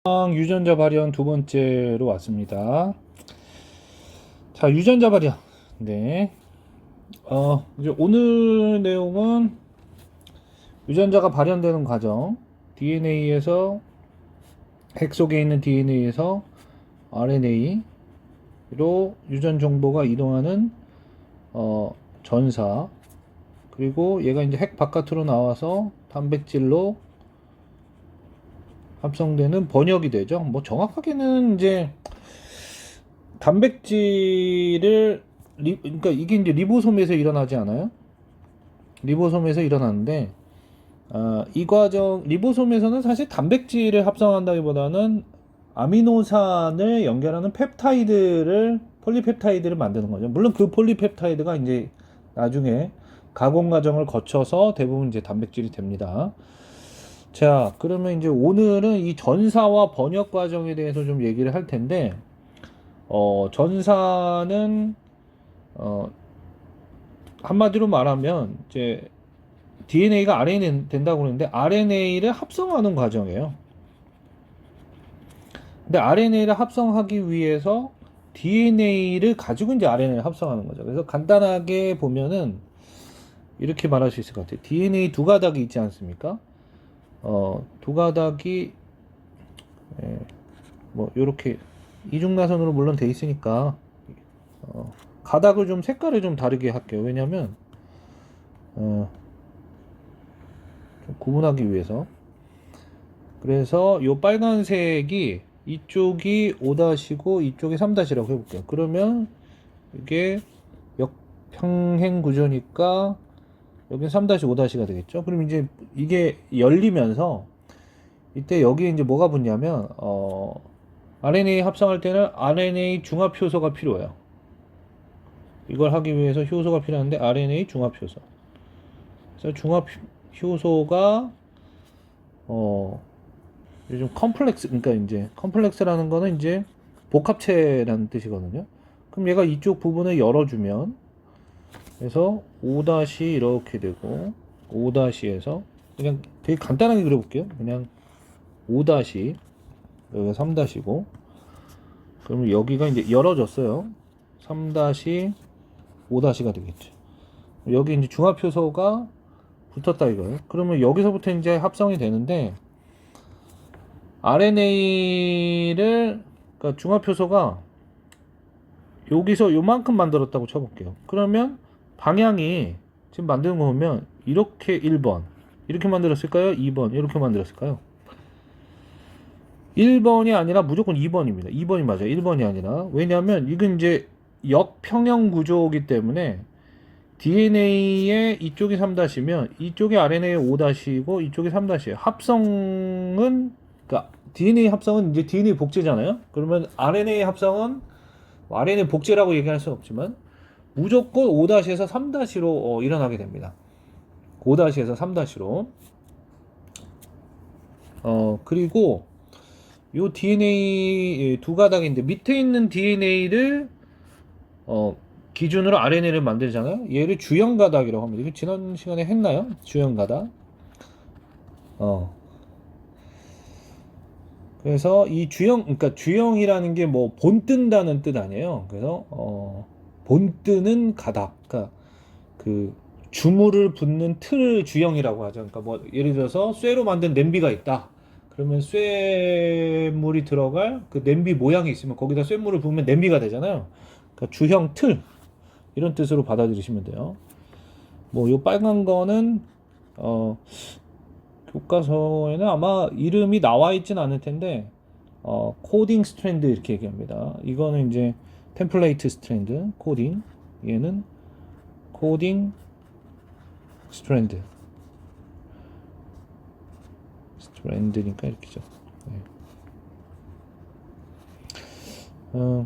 유전자 발현 두 번째로 왔습니다. 자, 유전자 발현. 네. 이제 오늘 내용은 유전자가 발현되는 과정, DNA에서, 핵 속에 있는 DNA에서 RNA로 유전 정보가 이동하는, 전사, 그리고 얘가 이제 핵 바깥으로 나와서 단백질로 합성되는 번역이 되죠. 뭐 정확하게는 이제 단백질을 그러니까 이게 이제 리보솜에서 일어나지 않아요? 리보솜에서 일어나는데 이 과정 리보솜에서는 사실 단백질을 합성한다기보다는 아미노산을 연결하는 폴리펩타이드를 만드는 거죠. 물론 그 폴리펩타이드가 이제 나중에 가공 과정을 거쳐서 대부분 이제 단백질이 됩니다. 자, 그러면 이제 오늘은 이 전사와 번역 과정에 대해서 좀 얘기를 할 텐데, 전사는, 한마디로 말하면, 이제, DNA가 RNA 된다고 그러는데, RNA를 합성하는 과정이에요. 근데 RNA를 합성하기 위해서 DNA를 가지고 이제 RNA를 합성하는 거죠. 그래서 간단하게 보면은, 이렇게 말할 수 있을 것 같아요. DNA 두 가닥이 있지 않습니까? 두 가닥이, 예, 뭐, 요렇게, 이중나선으로 물론 돼 있으니까, 가닥을 좀 색깔을 좀 다르게 할게요. 왜냐면 좀 구분하기 위해서. 그래서 요 빨간색이 이쪽이 5-고 이쪽이 3-라고 해볼게요. 그러면 이게 역평행 구조니까 여기 3-5-가 되겠죠. 그럼 이제 이게 열리면서 이때 여기에 이제 뭐가 붙냐면 RNA 합성할 때는 RNA 중합 효소가 필요해요. 이걸 하기 위해서 효소가 필요한데 RNA 중합 효소. 그래서 중합 효소가 요즘 컴플렉스, 그러니까 이제 컴플렉스라는 거는 이제 복합체라는 뜻이거든요. 그럼 얘가 이쪽 부분을 열어주면 그래서 5- 이렇게 되고 5-에서 그냥 되게 간단하게 그려볼게요. 그냥 5- 여기가 3-고 그러면 여기가 이제 열어졌어요. 3- 5-가 되겠죠. 여기 이제 중합 효소가 붙었다 이거예요. 그러면 여기서부터 이제 합성이 되는데 RNA를 그러니까 중합 효소가 여기서 요만큼 만들었다고 쳐볼게요. 그러면 방향이 지금 만드는 거 보면 이렇게 1번 이렇게 만들었을까요? 2번 이렇게 만들었을까요? 1번이 아니라 무조건 2번입니다. 2번이 맞아요. 1번이 아니라. 왜냐하면 이건 이제 역평형 구조이기 때문에 DNA의 이쪽이 3-면 이쪽이 RNA의 5-고 이쪽이 3-예요. 합성은 그러니까 DNA 합성은 이제 DNA 복제잖아요. 그러면 RNA 합성은 RNA 복제라고 얘기할 수는 없지만 무조건 5-에서 3-로 일어나게 됩니다. 5-에서 3-로. 그리고 요 DNA 두 가닥인데 밑에 있는 DNA를 기준으로 RNA를 만들잖아요. 얘를 주형 가닥이라고 합니다. 이거 지난 시간에 했나요? 주형 가닥. 그래서 이 주형, 그러니까 주형이라는 게 뭐 본뜬다는 뜻 아니에요. 그래서 본뜨는 가닥, 그러니까 그 주물을 붓는 틀을 주형이라고 하죠. 그러니까 뭐 예를 들어서 쇠로 만든 냄비가 있다. 그러면 쇠물이 들어갈 그 냄비 모양이 있으면 거기다 쇠물을 부으면 냄비가 되잖아요. 그러니까 주형 틀 이런 뜻으로 받아들이시면 돼요. 뭐 요 빨간 거는 교과서에는 아마 이름이 나와 있진 않을 텐데 코딩 스트랜드 이렇게 얘기합니다. 이거는 이제 템플레이트 스트랜드 코딩, 얘는 코딩 스트랜드니까 이렇게죠. 네.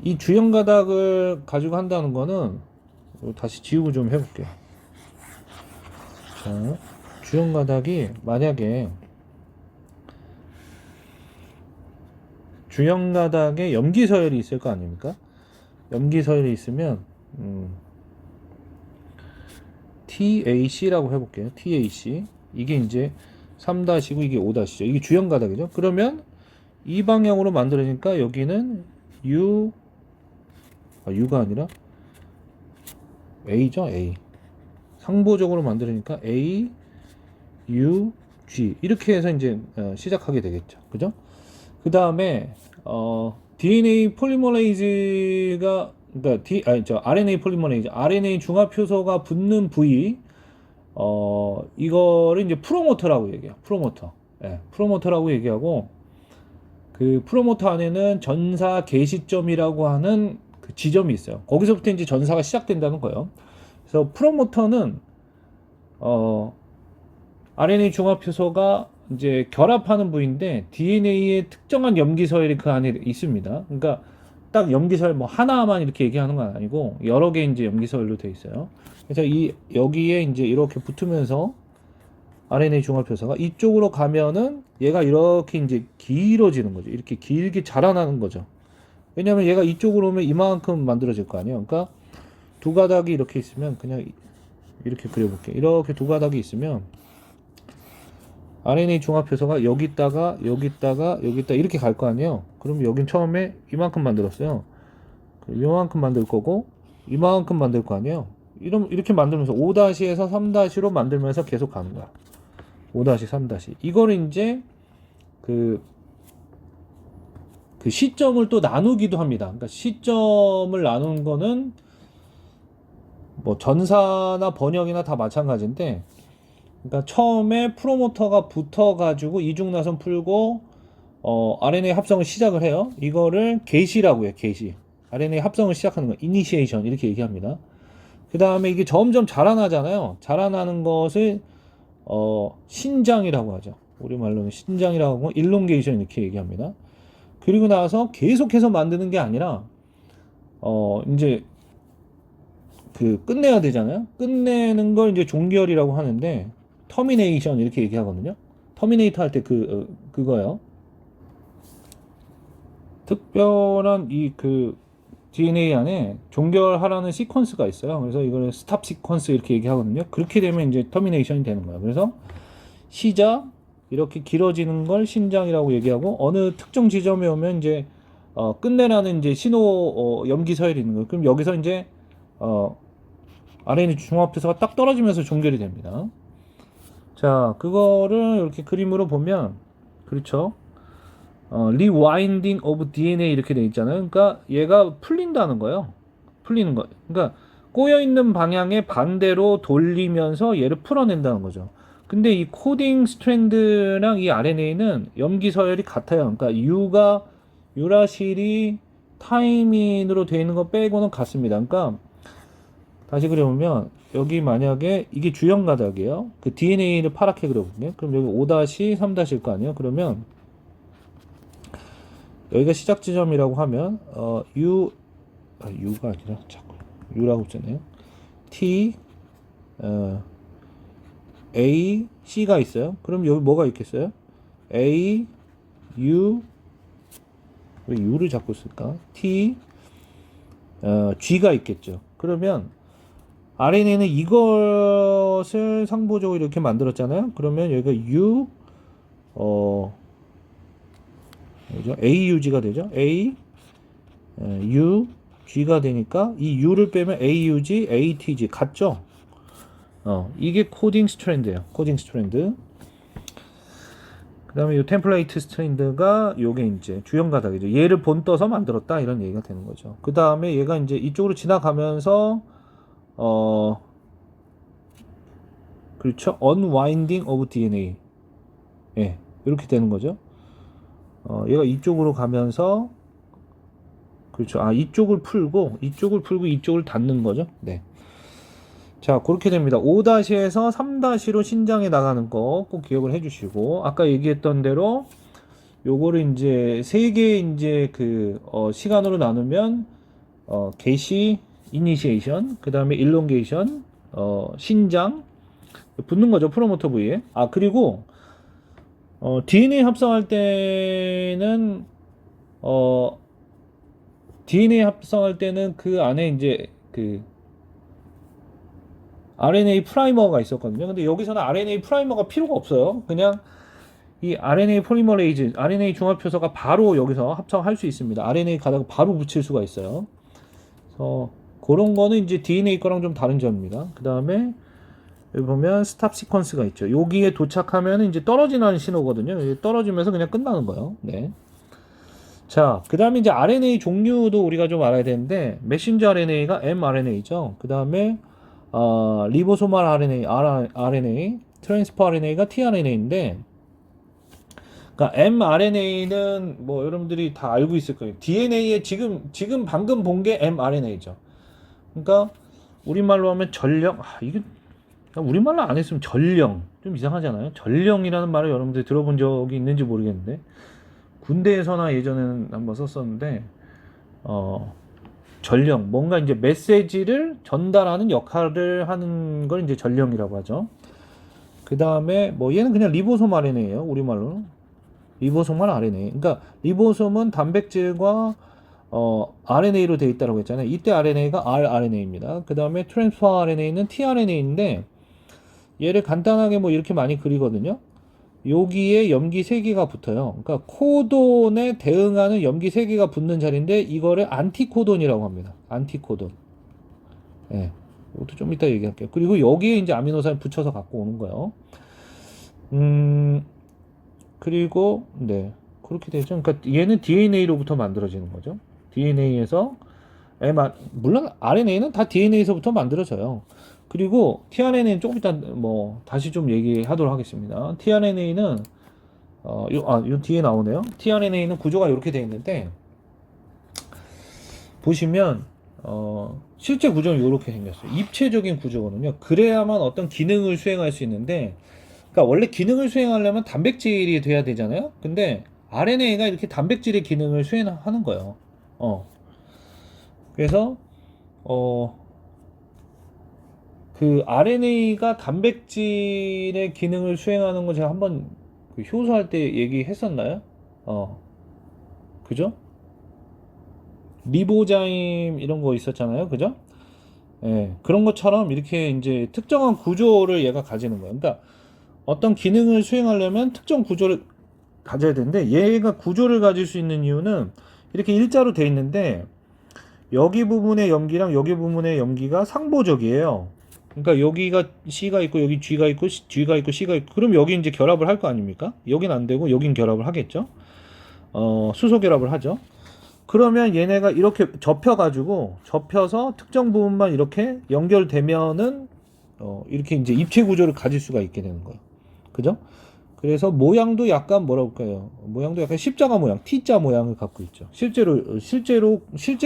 이 주형 가닥을 가지고 한다는 거는 다시 지우고 좀 해볼게요. 자, 주형 가닥이 만약에 주형 가닥에 염기 서열이 있을 거 아닙니까? 염기 서열이 있으면 TAC라고 해볼게요. TAC 이게 이제 3-고 이게 5-죠. 이게 주형 가닥이죠. 그러면 이 방향으로 만들어지니까 여기는 U가 아니라 A죠, A. 상보적으로 만들으니까 A, U, G. 이렇게 해서 이제 시작하게 되겠죠. 그죠? 그 다음에, DNA 폴리머레이즈가, 그러니까 RNA 폴리머레이즈, RNA 중합 효소가 붙는 부위, 이거를 이제 프로모터라고 얘기해요. 프로모터. 예, 프로모터라고 얘기하고, 그 프로모터 안에는 전사 개시점이라고 하는 그 지점이 있어요. 거기서부터 이제 전사가 시작된다는 거예요. 그래서 프로모터는 RNA 중합 효소가 이제 결합하는 부위인데 DNA의 특정한 염기 서열이 그 안에 있습니다. 그러니까 딱 염기 서열 뭐 하나만 이렇게 얘기하는 건 아니고 여러 개 이제 염기 서열로 되어 있어요. 그래서 여기에 이제 이렇게 붙으면서 RNA 중합 효소가 이쪽으로 가면은 얘가 이렇게 이제 길어지는 거죠. 이렇게 길게 자라나는 거죠. 왜냐면 얘가 이쪽으로 오면 이만큼 만들어질 거 아니에요. 그러니까 두 가닥이 이렇게 있으면 그냥 이렇게 그려볼게요. 이렇게 두 가닥이 있으면 RNA 중합 효소가 여기다가 이렇게 갈 거 아니에요. 그럼 여긴 처음에 이만큼 만들었어요. 이만큼 만들 거고 이만큼 만들 거 아니에요. 이렇게 만들면서 5-에서 3-로 만들면서 계속 가는 거야. 5-, 3-. 이거를 이제 그 시점을 또 나누기도 합니다. 그러니까 시점을 나누는 거는 뭐 전사나 번역이나 다 마찬가지인데, 그러니까 처음에 프로모터가 붙어가지고 이중나선 풀고 RNA 합성을 시작을 해요. 이거를 게시라고 해요. 게시. RNA 합성을 시작하는 거, 이니시에이션 이렇게 얘기합니다. 그 다음에 이게 점점 자라나잖아요. 자라나는 것을 신장이라고 하죠. 우리말로는 신장이라고 하고 일롱게이션 이렇게 얘기합니다. 그리고 나서 계속해서 만드는 게 아니라 이제 끝내야 되잖아요. 끝내는 걸 이제 종결이라고 하는데 터미네이션 이렇게 얘기하거든요. 터미네이터 할 때 그거요. 특별한 DNA 안에 종결하라는 시퀀스가 있어요. 그래서 이걸 스탑 시퀀스 이렇게 얘기하거든요. 그렇게 되면 이제 터미네이션이 되는 거예요. 그래서 시작 이렇게 길어지는 걸 신장이라고 얘기하고 어느 특정 지점에 오면 이제 끝내라는 이제 신호 염기 서열이 있는 거예요. 그럼 여기서 이제 RNA 중합 효소가 딱 떨어지면서 종결이 됩니다. 자, 그거를 이렇게 그림으로 보면 그렇죠. Rewinding of DNA 이렇게 돼 있잖아요. 그러니까 얘가 풀린다는 거예요. 풀리는 거. 그러니까 꼬여 있는 방향에 반대로 돌리면서 얘를 풀어낸다는 거죠. 근데 이 코딩 스트랜드랑 이 RNA는 염기 서열이 같아요. 그러니까 유라실이 타이민으로 되어 있는 거 빼고는 같습니다. 그러니까 다시 그려보면 여기 만약에 이게 주연 가닥이에요. 그 DNA를 파랗게 그려볼게요. 그럼 여기 5-, 3-일 거 아니에요. 그러면 여기가 시작 지점이라고 하면 U가 아니라 자꾸 U라고 했잖아요. T A C가 있어요. 그럼 여기 뭐가 있겠어요? A U 왜 U를 자꾸 쓸까? T G가 있겠죠. 그러면 RNA는 이것을 상보적으로 이렇게 만들었잖아요. 그러면 여기가 U 그죠? AUG가 되죠. A U G가 되니까 이 U를 빼면 AUG, ATG 같죠? 이게 코딩 스트랜드예요. 코딩 스트랜드. 그 다음에 이 템플레이트 스트랜드가 요게 이제 주연 가닥이죠. 얘를 본떠서 만들었다 이런 얘기가 되는 거죠. 그 다음에 얘가 이제 이쪽으로 지나가면서 그렇죠. Unwinding of DNA. 예, 이렇게 되는 거죠. 얘가 이쪽으로 가면서 그렇죠. 이쪽을 풀고 이쪽을 닫는 거죠. 네. 자, 그렇게 됩니다. 5-에서 3-로 신장에 나가는 거 꼭 기억을 해주시고 아까 얘기했던 대로 요거를 이제 세 개 이제 시간으로 나누면 개시, 이니시에이션, 그 다음에 일롱게이션, 신장 붙는 거죠. 프로모터 부위에. 그리고 DNA 합성할 때는 그 안에 이제 RNA 프라이머가 있었거든요. 근데 여기서는 RNA 프라이머가 필요가 없어요. 그냥 이 RNA 포리머레이즈, RNA 중합효소가 바로 여기서 합성할 수 있습니다. RNA 가다가 바로 붙일 수가 있어요. 그래서 그런 거는 이제 DNA 거랑 좀 다른 점입니다. 그 다음에 여기 보면 스탑 시퀀스가 있죠. 여기에 도착하면 이제 떨어지는 신호거든요. 떨어지면서 그냥 끝나는 거예요. 네. 자, 그 다음에 이제 RNA 종류도 우리가 좀 알아야 되는데, 메신저 RNA가 mRNA죠. 그 다음에, 리보소말 RNA, 트랜스퍼 RNA가 tRNA인데, 그러니까 mRNA는 뭐 여러분들이 다 알고 있을 거예요. DNA에 지금 방금 본 게 mRNA죠. 그러니까, 우리말로 하면 전령, 이게, 우리말로 안 했으면 전령. 좀 이상하잖아요. 전령이라는 말을 여러분들이 들어본 적이 있는지 모르겠는데, 군대에서나 예전에는 한번 썼었는데, 전령, 뭔가 이제 메시지를 전달하는 역할을 하는 걸 이제 전령이라고 하죠. 그 다음에 뭐 얘는 그냥 리보솜 RNA예요. 우리말로 리보솜만 RNA. 그러니까 리보솜은 단백질과 RNA로 되어 있다고 했잖아요. 이때 RNA가 rRNA입니다. 그 다음에 트랜스퍼 RNA는 tRNA인데 얘를 간단하게 뭐 이렇게 많이 그리거든요. 여기에 염기 3개가 붙어요. 그러니까 코돈에 대응하는 염기 3개가 붙는 자리인데 이거를 안티코돈이라고 합니다. 안티코돈. 예. 이것도 좀 이따 얘기할게요. 그리고 여기에 이제 아미노산을 붙여서 갖고 오는 거예요. 그리고 네. 그렇게 되죠. 그러니까 얘는 DNA로부터 만들어지는 거죠. DNA에서 물론 RNA는 다 DNA에서부터 만들어져요. 그리고 tRNA는 조금 이따 뭐 다시 좀 얘기하도록 하겠습니다. tRNA는 요 뒤에 나오네요. tRNA는 구조가 이렇게 되어 있는데 보시면 실제 구조는 이렇게 생겼어요. 입체적인 구조거든요. 그래야만 어떤 기능을 수행할 수 있는데, 그러니까 원래 기능을 수행하려면 단백질이 돼야 되잖아요. 근데 RNA가 이렇게 단백질의 기능을 수행하는 거예요. 그래서 그 RNA가 단백질의 기능을 수행하는 거 제가 한번 그 효소할 때 얘기했었나요? 그죠? 리보자임 이런 거 있었잖아요. 그죠? 예, 그런 것처럼 이렇게 이제 특정한 구조를 얘가 가지는 거예요. 그러니까 어떤 기능을 수행하려면 특정 구조를 가져야 되는데 얘가 구조를 가질 수 있는 이유는 이렇게 일자로 돼 있는데 여기 부분의 염기랑 여기 부분의 염기가 상보적이에요. 그러니까 여기가 C가 있고 여기 G가 있고 G가 있고 C가 있고 그럼 여기 이제 결합을 할 거 아닙니까? 여긴 안 되고 여긴 결합을 하겠죠. 수소 결합을 하죠. 그러면 얘네가 이렇게 접혀서 특정 부분만 이렇게 연결되면은 이렇게 이제 입체 구조를 가질 수가 있게 되는 거예요. 그죠? 그래서 모양도 약간 뭐라 볼까요? 모양도 약간 십자가 모양, T자 모양을 갖고 있죠. 실제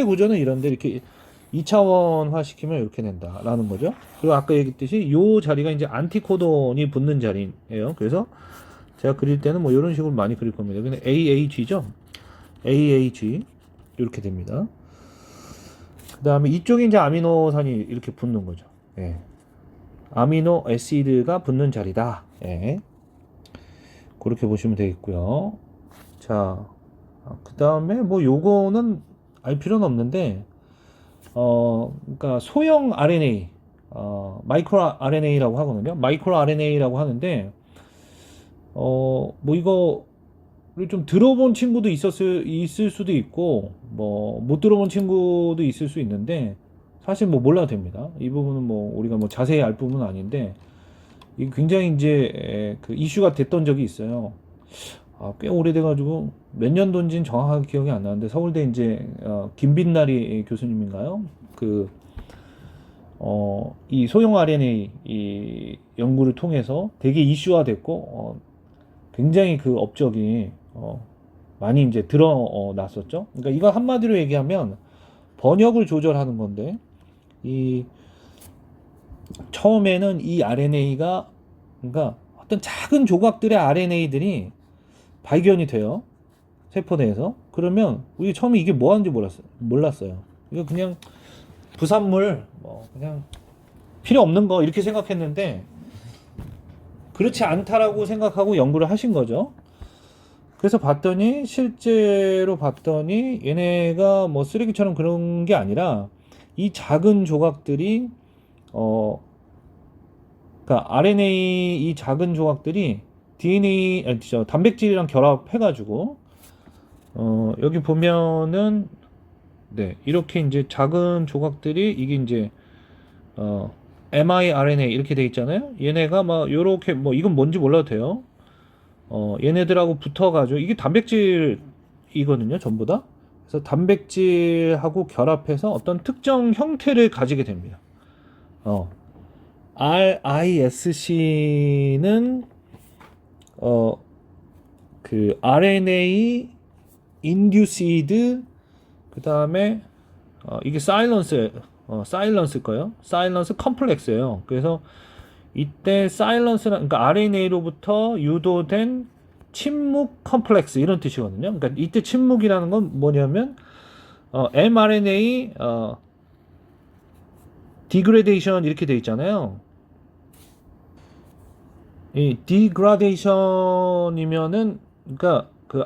구조는 이런데 이렇게 2차원화 시키면 이렇게 된다라는 거죠. 그리고 아까 얘기했듯이 요 자리가 이제 안티코돈이 붙는 자리예요. 그래서 제가 그릴 때는 뭐 이런 식으로 많이 그릴 겁니다. 근데 AAG죠. AAG 이렇게 됩니다. 그 다음에 이쪽에 이제 아미노산이 이렇게 붙는 거죠. 예. 아미노 애시드가 붙는 자리다. 예. 그렇게 보시면 되겠고요. 자, 그 다음에 뭐 요거는 알 필요는 없는데, 그러니까 소형 RNA, 마이크로 RNA라고 하거든요. 마이크로 RNA라고 하는데, 뭐 이거를 좀 들어본 친구도 있을 수도 있고, 뭐 못 들어본 친구도 있을 수 있는데, 사실 뭐 몰라도 됩니다. 이 부분은 뭐 우리가 뭐 자세히 알 부분은 아닌데, 이 굉장히 이제 그 이슈가 됐던 적이 있어요. 꽤 오래돼가지고 몇 년도인지는 정확하게 기억이 안 나는데 서울대 이제 김빛나리 교수님인가요? 이 소형 RNA 이 연구를 통해서 되게 이슈화 됐고 굉장히 그 업적이 많이 이제 드러났었죠. 그러니까 이거 한마디로 얘기하면 번역을 조절하는 건데 이 처음에는 이 RNA가 그러니까 어떤 작은 조각들의 RNA들이 발견이 돼요. 세포 내에서. 그러면 우리 처음에 이게 뭐 하는지 몰랐어요. 이거 그냥 부산물 뭐 그냥 필요 없는 거 이렇게 생각했는데 그렇지 않다라고 생각하고 연구를 하신 거죠. 그래서 실제로 봤더니 얘네가 뭐 쓰레기처럼 그런 게 아니라 이 작은 조각들이 그러니까 RNA 이 작은 조각들이 DNA, 아니, 단백질이랑 결합해가지고, 여기 보면은, 네, 이렇게 이제 작은 조각들이, 이게 이제, mRNA 이렇게 돼 있잖아요. 얘네가 막, 요렇게, 뭐, 이건 뭔지 몰라도 돼요. 얘네들하고 붙어가지고, 이게 단백질이거든요, 전부 다. 그래서 단백질하고 결합해서 어떤 특정 형태를 가지게 됩니다. RISC는 그 RNA induced 그 다음에 이게 사일런스 거예요. 사일런스 컴플렉스예요. 그래서 이때 사일런스는 그러니까 RNA로부터 유도된 침묵 컴플렉스 이런 뜻이거든요. 그러니까 이때 침묵이라는 건 뭐냐면 mRNA 디그레데이션 이렇게 돼 있잖아요. 이 디그라데이션이면은 그러니까 그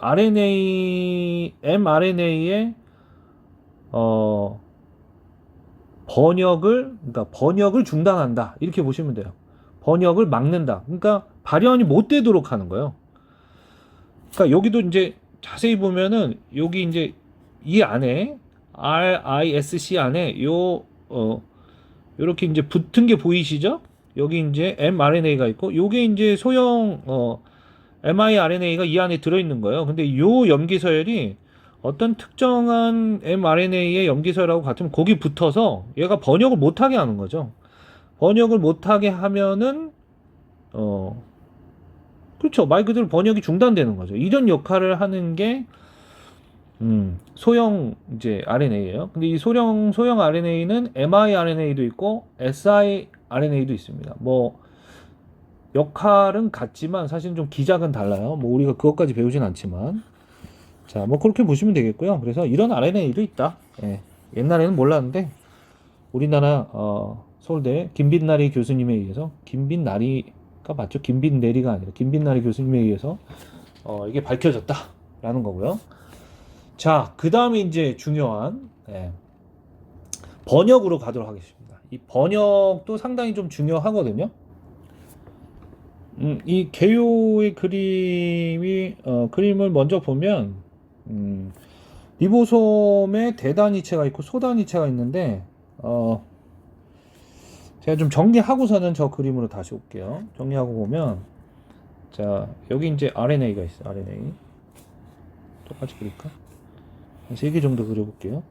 mRNA의 번역을 중단한다 이렇게 보시면 돼요. 번역을 막는다. 그러니까 발현이 못 되도록 하는 거예요. 그러니까 여기도 이제 자세히 보면은 여기 이제 이 안에 RISC 안에 요렇게 이제 붙은 게 보이시죠? 여기 이제 mRNA가 있고 요게 이제 소형 miRNA가 이 안에 들어있는 거예요. 근데 요 염기서열이 어떤 특정한 mRNA의 염기서열하고 같으면 거기 붙어서 얘가 번역을 못하게 하는 거죠. 번역을 못하게 하면은 그렇죠. 말 그대로 번역이 중단되는 거죠. 이런 역할을 하는 게 소형 이제 RNA예요. 근데 이 소형 RNA는 miRNA도 있고 siRNA도 있습니다. 뭐 역할은 같지만 사실 좀 기작은 달라요. 뭐 우리가 그것까지 배우진 않지만 자, 뭐 그렇게 보시면 되겠고요. 그래서 이런 RNA도 있다. 예. 옛날에는 몰랐는데 우리나라 서울대 김빛나리 교수님에 의해서 김빛나리가 맞죠? 김빛내리가 아니라 김빛나리 교수님에 의해서 이게 밝혀졌다라는 거고요. 자, 그 다음에 이제 중요한 번역으로 가도록 하겠습니다. 이 번역도 상당히 좀 중요하거든요. 이 개요의 그림을 먼저 보면 리보솜에 대단위체가 있고 소단위체가 있는데 제가 좀 정리하고서는 저 그림으로 다시 올게요. 정리하고 보면 자 여기 이제 RNA가 있어요. RNA 똑같이 그릴까? 한 3개 정도 그려볼게요.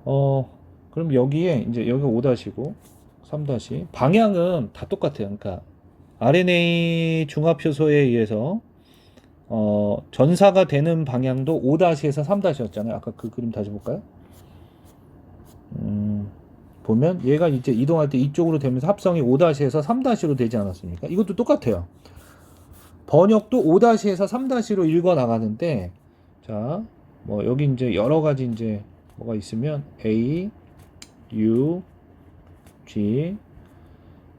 그럼 여기에 이제 여기가 5-고 3- 방향은 다 똑같아요. 그러니까 RNA 중합효소에 의해서 전사가 되는 방향도 5-에서 3-였잖아요. 아까 그 그림 다시 볼까요? 보면 얘가 이제 이동할 때 이쪽으로 되면서 합성이 5-에서 3-로 되지 않았습니까? 이것도 똑같아요. 번역도 5-에서 3-로 읽어 나가는데 자, 뭐 여기 이제 여러 가지 이제 뭐가 있으면 A, U, G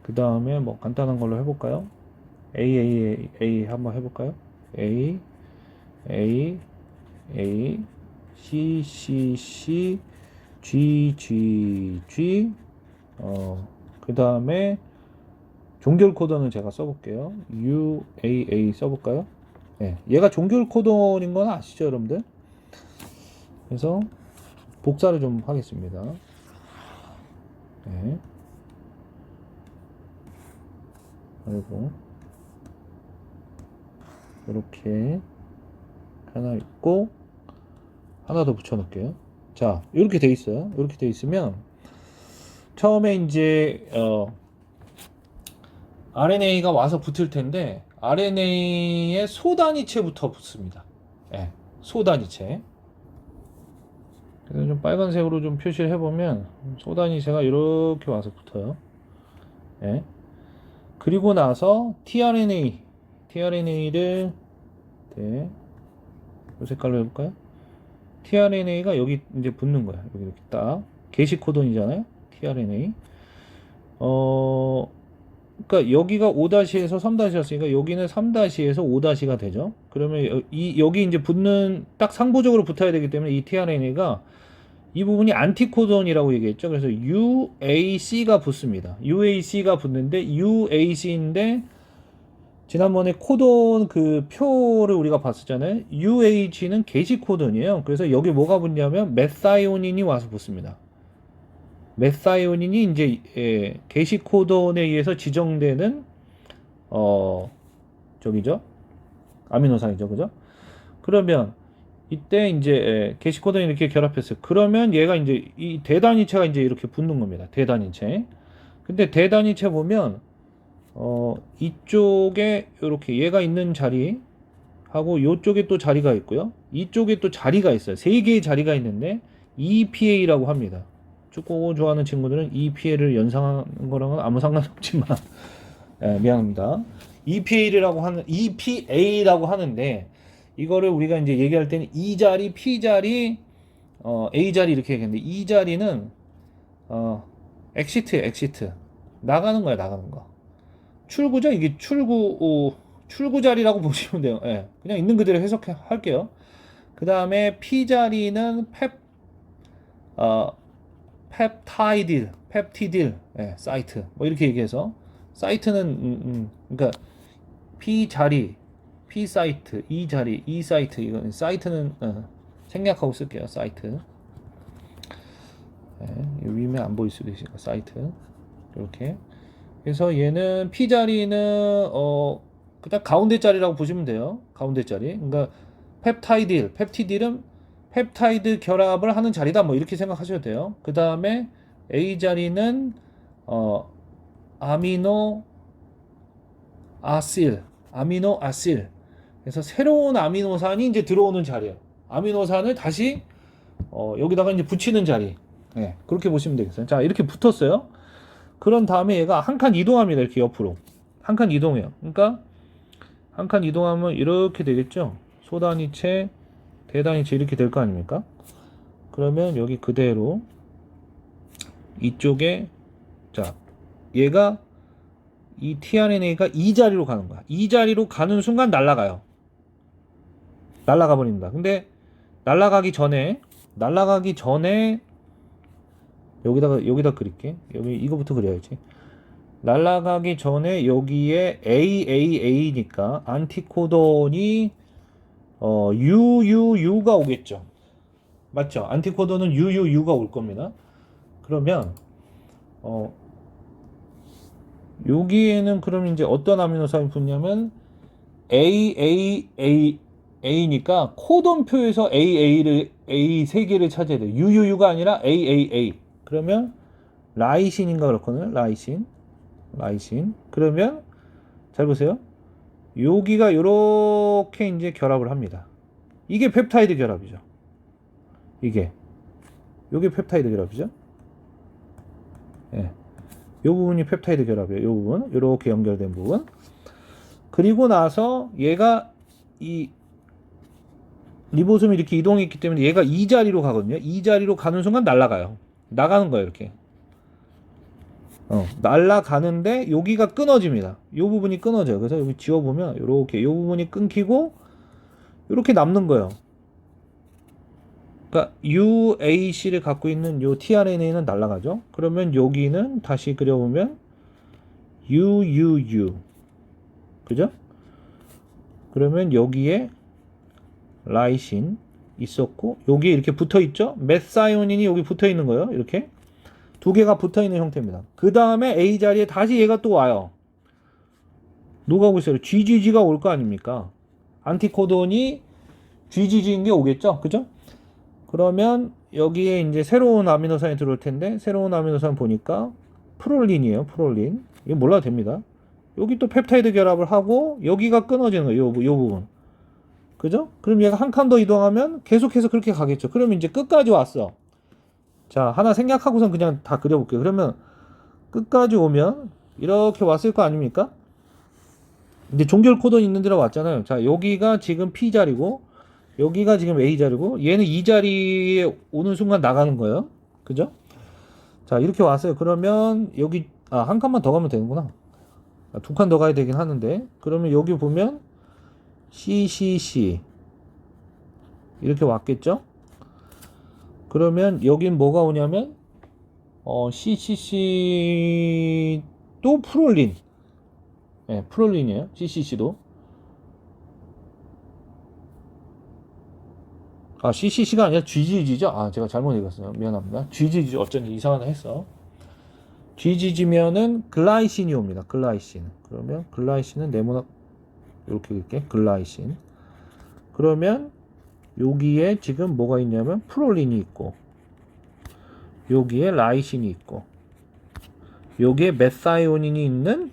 그 다음에 뭐 간단한 걸로 해볼까요? A 한번 해볼까요? A, C, G, 그 다음에 종결 코드는 제가 써볼게요. UAA 써볼까요? 네, 얘가 종결 코드인 건 아시죠, 여러분들? 그래서 복사를 좀 하겠습니다. 네. 그리고 이렇게 하나 있고 하나 더 붙여 놓을게요. 자, 이렇게 돼 있어요. 이렇게 돼 있으면 처음에 이제 RNA가 와서 붙을 텐데 RNA의 소단위체부터 붙습니다. 네, 소단위체. 그래서 좀 빨간색으로 좀 표시를 해보면 소단위체가 이렇게 와서 붙어요. 네. 그리고 나서 tRNA를 네, 이 색깔로 해볼까요? tRNA가 여기 이제 붙는 거야. 여기 이렇게 딱 게시 코돈이잖아요. tRNA. 그러니까 여기가 5-에서 3-였으니까 여기는 3-에서 5-가 되죠. 그러면 여기 이제 붙는 딱 상부적으로 붙어야 되기 때문에 이 tRNA가 이 부분이 안티코돈이라고 얘기했죠. 그래서 UAC가 붙습니다. UAC가 붙는데 UAC인데 지난번에 코돈 그 표를 우리가 봤었잖아요. UH는 게시 코돈이에요. 그래서 여기 뭐가 붙냐면 메사이오닌이 와서 붙습니다. 메사이오닌이 이제 게시 코돈에 의해서 지정되는 저기죠. 아미노산이죠. 그죠? 그러면 이때 이제 게시 코돈이 이렇게 결합했어요. 그러면 얘가 이제 이 대단위체가 이제 이렇게 붙는 겁니다. 대단위체. 근데 대단위체 보면 이쪽에 이렇게 얘가 있는 자리 하고 이쪽에 또 자리가 있고요. 이쪽에 또 자리가 있어요. 세 개의 자리가 있는데 EPA라고 합니다. 축구 좋아하는 친구들은 EPA를 연상하는 거랑은 아무 상관없지만 미안합니다. EPA라고 하는데 이거를 우리가 이제 얘기할 때는 E 자리, P 자리, A 자리 이렇게 얘기하는데 이 자리는 엑시트 나가는 거야, 나가는 거. 출구죠? 이게 출구 자리라고 보시면 돼요. 예. 그냥 있는 그대로 해석할게요. 그 다음에 P 자리는 펩티딜, 예, 사이트. 뭐 이렇게 얘기해서 사이트는 그러니까 P 자리, P 사이트, E 자리, E 사이트. 이건 사이트는 생략하고 쓸게요. 사이트. 예, 위면 안 보일 수도 있으니까 사이트. 이렇게. 그래서 얘는 P 자리는 그냥 가운데 자리라고 보시면 돼요. 가운데 자리. 그러니까 펩티딜은 펩타이드 결합을 하는 자리다. 뭐 이렇게 생각하셔도 돼요. 그 다음에 A 자리는 아미노 아실. 그래서 새로운 아미노산이 이제 들어오는 자리예요. 아미노산을 다시 여기다가 이제 붙이는 자리. 네, 그렇게 보시면 되겠어요. 자, 이렇게 붙었어요. 그런 다음에 얘가 한 칸 이동합니다. 이렇게 옆으로. 한 칸 이동해요. 그러니까 한 칸 이동하면 이렇게 되겠죠. 소단위체, 대단위체 이렇게 될 거 아닙니까? 그러면 여기 그대로 이쪽에 자, 얘가 이 tRNA가 이 자리로 가는 거야. 이 자리로 가는 순간 날아가요. 날아가 버립니다. 근데 날아가기 전에 여기다 그릴게. 여기 이거부터 그려야지. 날아가기 전에 여기에 AAA니까 안티코돈이 UUU가 오겠죠. 맞죠? 안티코돈은 UUU가 올 겁니다. 그러면 여기에는 그럼 이제 어떤 아미노산이 붙냐면 AAA니까 코돈표에서 A 세 개를 찾아야 돼요. UUU가 아니라 AAA. 그러면 라이신인가 그렇거든요. 라이신. 그러면 잘 보세요. 여기가 요렇게 이제 결합을 합니다. 이게 펩타이드 결합이죠. 요게 펩타이드 결합이죠. 예. 요 부분이 펩타이드 결합이에요. 요 부분. 요렇게 연결된 부분. 그리고 나서 얘가 이 리보솜이 이렇게 이동했기 때문에 얘가 이 자리로 가거든요. 이 자리로 가는 순간 날아가요. 나가는 거예요, 이렇게. 날아가는데 여기가 끊어집니다. 요 부분이 끊어져요. 그래서 여기 지워보면 요렇게 요 부분이 끊기고 요렇게 남는 거예요. 그러니까 UAC를 갖고 있는 요 tRNA는 날아가죠. 그러면 여기는 다시 그려보면 UUU. 그죠? 그러면 여기에 라이신 있었고 여기에 이렇게 붙어 있죠. 메사이오닌이 여기 붙어 있는 거예요. 이렇게 두 개가 붙어 있는 형태입니다. 그 다음에 A 자리에 다시 얘가 또 와요. 누가 오고 있어요? GGG가 올 거 아닙니까? 안티코돈이 GGG인 게 오겠죠. 그죠? 그러면 여기에 이제 새로운 아미노산이 들어올 텐데 새로운 아미노산 보니까 프롤린이에요. 프롤린. 이거 몰라도 됩니다. 여기 또 펩타이드 결합을 하고 여기가 끊어지는 거예요. 요 부분. 그죠? 그럼 얘가 한 칸 더 이동하면 계속해서 그렇게 가겠죠. 그러면 이제 끝까지 왔어. 자, 하나 생략하고선 그냥 다 그려볼게요. 그러면 끝까지 오면 이렇게 왔을 거 아닙니까? 근데 종결 코드는 있는 데로 왔잖아요. 자, 여기가 지금 P 자리고 여기가 지금 A 자리고 얘는 이 자리에 오는 순간 나가는 거예요. 그죠? 자, 이렇게 왔어요. 그러면 여기 한 칸만 더 가면 되는구나. 두 칸 더 가야 되긴 하는데 그러면 여기 보면 CCC 이렇게 왔겠죠? 그러면 여긴 뭐가 오냐면 CCC 또 프롤린 예, 프롤린이에요. CCC도. 아, CCC가 아니라 GGG죠? 아, 제가 잘못 읽었어요. 미안합니다. GGG 어쩐지 이상하다 했어. GGG면은 글라이신이 옵니다. 글라이신. 그러면 글라이신은 네모나 이렇게 읽게. 글라이신. 그러면 여기에 지금 뭐가 있냐면 프롤린이 있고 여기에 라이신이 있고 여기에 메사이오닌이 있는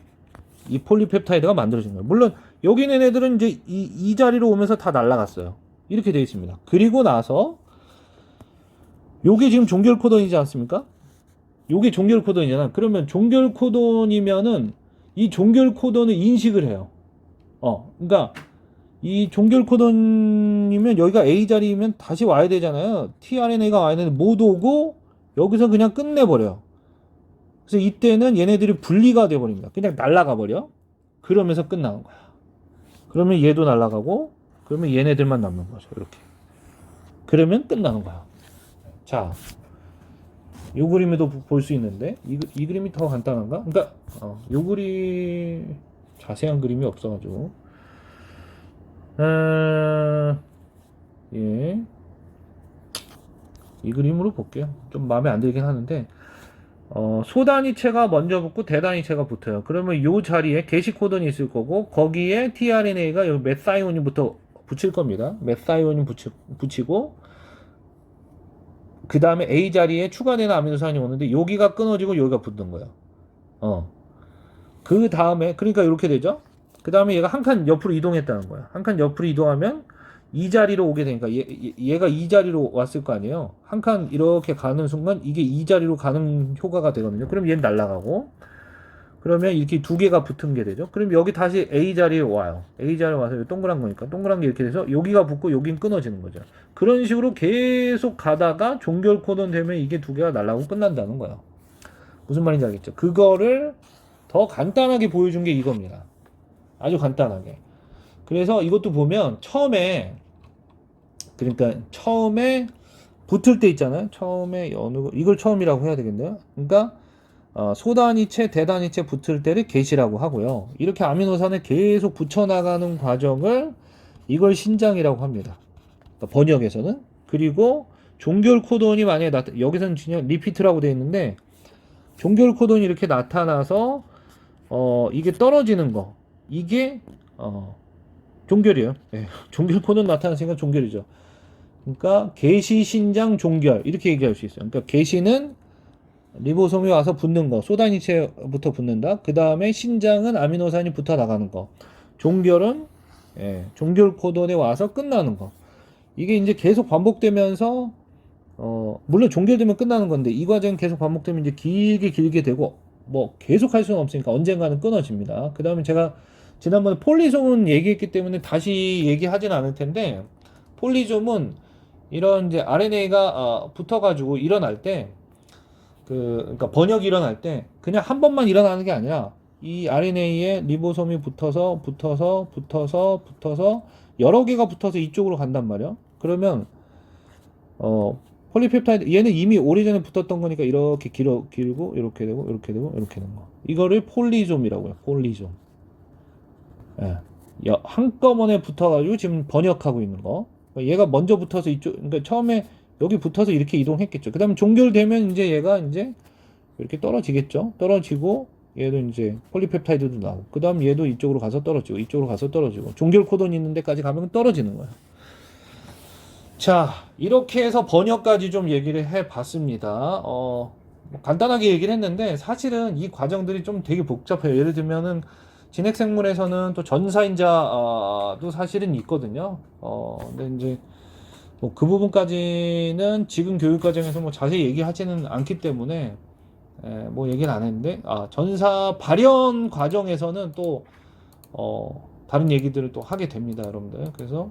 이 폴리펩타이드가 만들어진 거예요. 물론 여기 있는 애들은 이제 이 자리로 오면서 다 날아갔어요. 이렇게 되어 있습니다. 그리고 나서 요게 지금 종결 코돈이지 않습니까? 요게 종결 코돈이잖아. 그러면 종결 코돈이면은 이 종결 코돈을 인식을 해요. 그러니까 이 종결 코돈이면 여기가 A 자리면 다시 와야 되잖아요. tRNA가 와야 되는데 못 오고 여기서 그냥 끝내버려요. 그래서 이때는 얘네들이 분리가 돼버립니다. 그냥 날아가 버려. 그러면서 끝나는 거야. 그러면 얘도 날아가고 그러면 얘네들만 남는 거죠. 이렇게. 그러면 끝나는 거야. 자, 이 그림에도 볼 수 있는데 이 그림이 더 간단한가? 그러니까 이 그림 자세한 그림이 없어가지고 예, 이 그림으로 볼게요. 좀 마음에 안 들긴 하는데 소단위체가 먼저 붙고 대단위체가 붙어요. 그러면 요 자리에 게시 코돈이 있을 거고 거기에 tRNA가 여기 메사이오닌부터 붙일 겁니다. 메사이오닌 붙이고 그 다음에 A 자리에 추가되는 아미노산이 오는데 여기가 끊어지고 여기가 붙는 거예요. 그 다음에 그러니까 이렇게 되죠. 그 다음에 얘가 한 칸 옆으로 이동했다는 거야. 한 칸 옆으로 이동하면 이 자리로 오게 되니까 얘가 이 자리로 왔을 거 아니에요. 한 칸 이렇게 가는 순간 이게 이 자리로 가는 효과가 되거든요. 그럼 얘는 날아가고 그러면 이렇게 두 개가 붙은 게 되죠. 그럼 여기 다시 A 자리에 와요. A 자리에 와서 동그란 거니까 동그란 게 이렇게 돼서 여기가 붙고 여긴 끊어지는 거죠. 그런 식으로 계속 가다가 종결 코돈 되면 이게 두 개가 날아가고 끝난다는 거예요. 무슨 말인지 알겠죠? 그거를 더 간단하게 보여준 게 이겁니다. 아주 간단하게. 그래서 이것도 보면 처음에 그러니까 처음에 붙을 때 있잖아요. 처음에 이걸 처음이라고 해야 되겠네요. 그러니까 소단위체, 대단위체 붙을 때를 게시라고 하고요. 이렇게 아미노산을 계속 붙여나가는 과정을 이걸 신장이라고 합니다. 그러니까 번역에서는. 그리고 종결 코돈이 만약에 여기서는 그냥 리피트라고 되어 있는데 종결 코돈이 이렇게 나타나서 이게 떨어지는 거 이게 종결이에요. 예, 종결 코돈 나타났으니까 종결이죠. 그러니까 게시, 신장, 종결 이렇게 얘기할 수 있어요. 그러니까 게시는 리보솜이 와서 붙는 거, 소단위체부터 붙는다. 그 다음에 신장은 아미노산이 붙어 나가는 거. 종결은 종결 코돈에 와서 끝나는 거. 이게 이제 계속 반복되면서 물론 종결되면 끝나는 건데 이 과정은 계속 반복되면 이제 길게 되고 뭐 계속 할 수는 없으니까 언젠가는 끊어집니다. 그 다음에 제가 지난번에 폴리솜은 얘기했기 때문에 다시 얘기하진 않을 텐데 폴리솜은 이런 이제 RNA가 붙어가지고 일어날 때 그러니까 번역이 일어날 때 그냥 한 번만 일어나는 게 아니라 이 RNA에 리보솜이 붙어서 여러 개가 붙어서 이쪽으로 간단 말이야. 그러면 폴리펩타이드 얘는 이미 오래전에 붙었던 거니까 이렇게 길고 이렇게 되고 이렇게 되고 이렇게 되는 거. 이거를 폴리솜이라고요. 폴리솜. 예. 한꺼번에 붙어가지고 지금 번역하고 있는 거. 얘가 먼저 붙어서 이쪽, 그러니까 처음에 여기 붙어서 이렇게 이동했겠죠. 그 다음에 종결되면 이제 얘가 이제 이렇게 떨어지겠죠. 떨어지고 얘도 이제 폴리펩타이드도 나오고 그 다음 얘도 이쪽으로 가서 떨어지고 이쪽으로 가서 떨어지고 종결 코돈이 있는 데까지 가면 떨어지는 거야. 자, 이렇게 해서 번역까지 좀 얘기를 해봤습니다. 간단하게 얘기를 했는데 사실은 이 과정들이 좀 되게 복잡해요. 예를 들면은 진핵생물에서는 또 전사인자도 사실은 있거든요. 근데 이제 뭐 그 부분까지는 지금 교육 과정에서 뭐 자세히 얘기하지는 않기 때문에 뭐 얘기는 안 했는데 전사 발현 과정에서는 또 다른 얘기들을 또 하게 됩니다, 여러분들. 그래서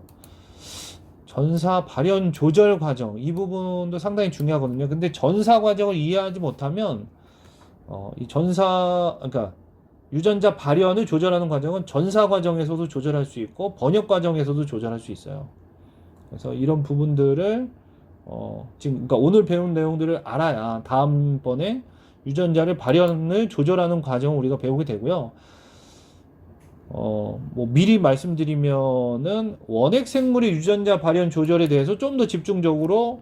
전사 발현 조절 과정 이 부분도 상당히 중요하거든요. 근데 전사 과정을 이해하지 못하면 이 그러니까 유전자 발현을 조절하는 과정은 전사 과정에서도 조절할 수 있고 번역 과정에서도 조절할 수 있어요. 그래서 이런 부분들을 지금 그러니까 오늘 배운 내용들을 알아야 다음번에 유전자를 발현을 조절하는 과정을 우리가 배우게 되고요. 뭐 미리 말씀드리면은 원핵 생물의 유전자 발현 조절에 대해서 좀 더 집중적으로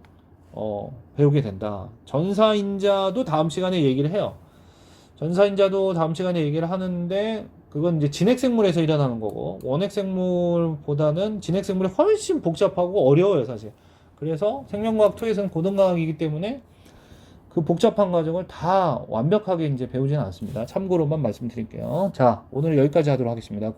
배우게 된다. 전사인자도 다음 시간에 얘기를 해요. 전사인자도 다음 시간에 얘기를 하는데 그건 이제 진핵생물에서 일어나는 거고 원핵생물보다는 진핵생물이 훨씬 복잡하고 어려워요, 사실. 그래서 생명과학 2에서는 고등과학이기 때문에 그 복잡한 과정을 다 완벽하게 이제 배우지는 않습니다. 참고로만 말씀드릴게요. 자, 오늘 여기까지 하도록 하겠습니다.